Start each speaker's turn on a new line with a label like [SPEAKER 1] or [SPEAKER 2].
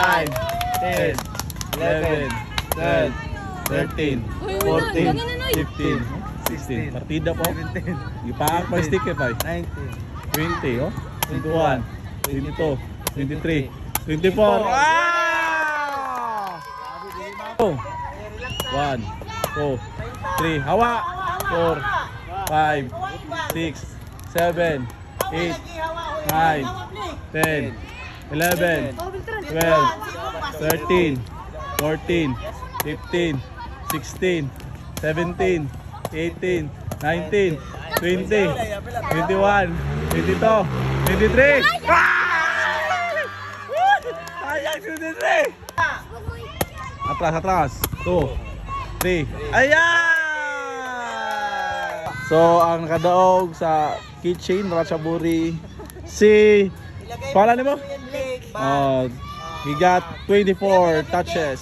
[SPEAKER 1] 10, 11, 12, 13, 14, 15, 16. Partida po. Ipaak pa yung sticker pa. 20, oh. 21, 22, 23, 24. Ah! 1, 2, 3. Hawa. 4, 5, 6, 7, 8, 9, 10, 11, 12, 13, 14, 15, 16, 17, 18, 19, 20, 21, 22, 23. Ayan, 23. Atras. 2, 3. Ayan! So, ang nakadaog sa kitchen, Ratchaburi, si... Pangalan mo? He got 24 touches.